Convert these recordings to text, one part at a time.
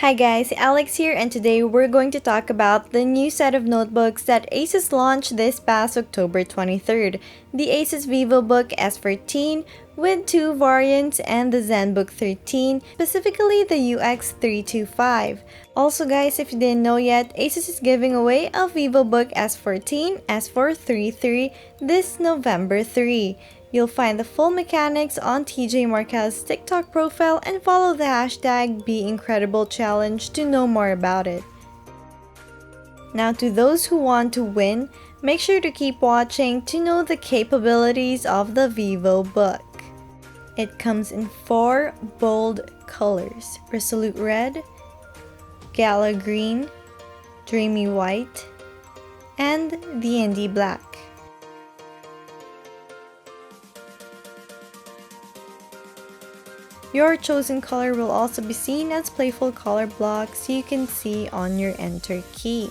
Hi guys, Alex here, and today we're going to talk about the new set of notebooks that ASUS launched this past October 23rd, the ASUS VivoBook S14 with two variants and the ZenBook 13, specifically the UX325. Also guys, if you didn't know yet, ASUS is giving away a VivoBook S14 S433 this November 3. You'll find the full mechanics on TJ Marquez's TikTok profile and follow the hashtag #BeIncredibleChallenge to know more about it. Now, to those who want to win, make sure to keep watching to know the capabilities of the VivoBook. It comes in 4 bold colors: Resolute Red, Gala Green, Dreamy White, and the Indie Black. Your chosen color will also be seen as playful color blocks you can see on your enter key.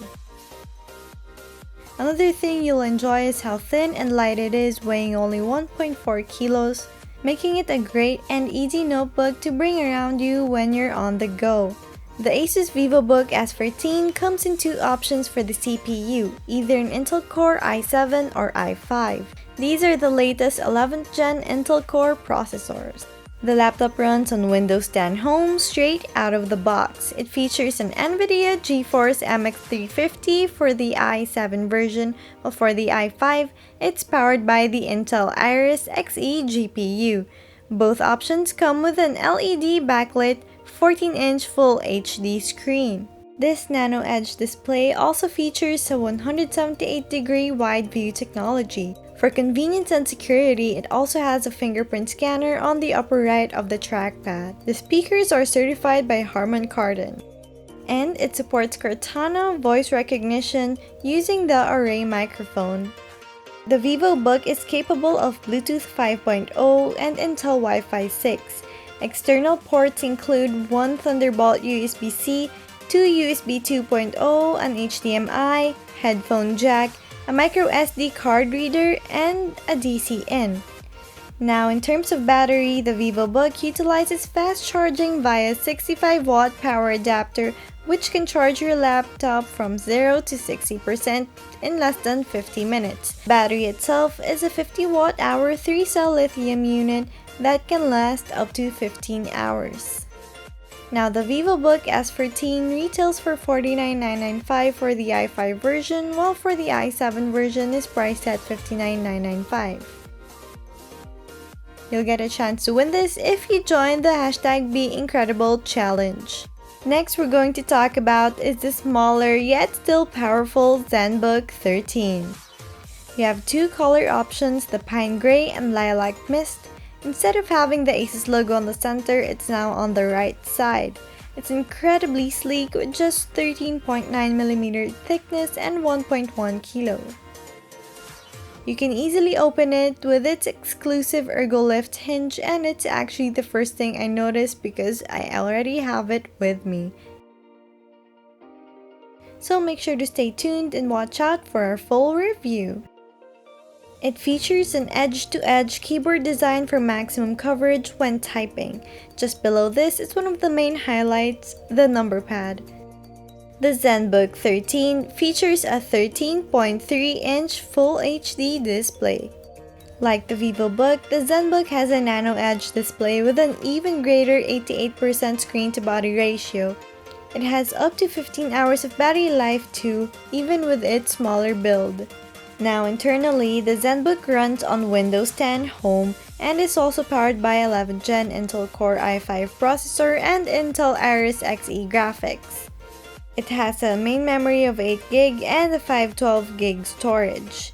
Another thing you'll enjoy is how thin and light it is, weighing only 1.4 kilos, making it a great and easy notebook to bring around you when you're on the go. The ASUS VivoBook S14 comes in 2 options for the CPU, either an Intel Core i7 or i5. These are the latest 11th Gen Intel Core processors. The laptop runs on Windows 10 Home straight out of the box. It features an NVIDIA GeForce MX 350 for the i7 version, while for the i5, it's powered by the Intel Iris Xe GPU. Both options come with an LED backlit 14-inch Full HD screen. This Nano Edge display also features a 178-degree wide view technology. For convenience and security, it also has a fingerprint scanner on the upper right of the trackpad. The speakers are certified by Harman Kardon. And it supports Cortana voice recognition using the Array microphone. The VivoBook is capable of Bluetooth 5.0 and Intel Wi-Fi 6. External ports include one Thunderbolt USB-C, 2 USB 2.0, an HDMI, headphone jack, a micro SD card reader, and a DC-in. Now, in terms of battery, the VivoBook utilizes fast charging via 65-watt power adapter, which can charge your laptop from 0 to 60% in less than 50 minutes. Battery itself is a 50-watt-hour 3-cell lithium unit that can last up to 15 hours. Now, the VivoBook S14 retails for $49,995 for the i5 version, while for the i7 version is priced at $59,995. You'll get a chance to win this if you join the hashtag #BeIncredibleChallenge. Next, we're going to talk about is the smaller yet still powerful ZenBook 13. You have 2 color options, the Pine Gray and Lilac Mist. Instead of having the ASUS logo on the center, it's now on the right side. It's incredibly sleek with just 13.9mm thickness and 1.1 kilo. You can easily open it with its exclusive ErgoLift hinge, and it's actually the first thing I noticed because I already have it with me. So make sure to stay tuned and watch out for our full review. It features an edge-to-edge keyboard design for maximum coverage when typing. Just below this is one of the main highlights, the number pad. The ZenBook 13 features a 13.3-inch Full HD display. Like the VivoBook, the ZenBook has a Nano Edge display with an even greater 88% screen-to-body ratio. It has up to 15 hours of battery life too, even with its smaller build. Now, internally, the ZenBook runs on Windows 10 Home and is also powered by 11th Gen Intel Core i5 processor and Intel Iris Xe graphics. It has a main memory of 8GB and a 512GB storage.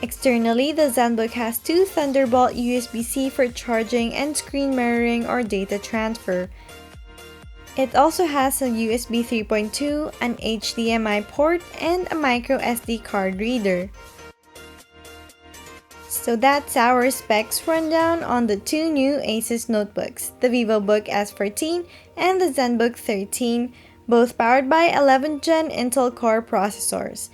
Externally, the ZenBook has 2 Thunderbolt USB-C for charging and screen mirroring or data transfer. It also has a USB 3.2, an HDMI port, and a micro SD card reader. So that's our specs rundown on the 2 new ASUS notebooks, the VivoBook S14 and the ZenBook 13, both powered by 11th Gen Intel Core processors.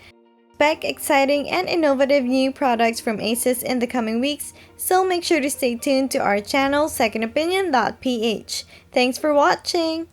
Expect exciting and innovative new products from ASUS in the coming weeks, so make sure to stay tuned to our channel secondopinion.ph. Thanks for watching!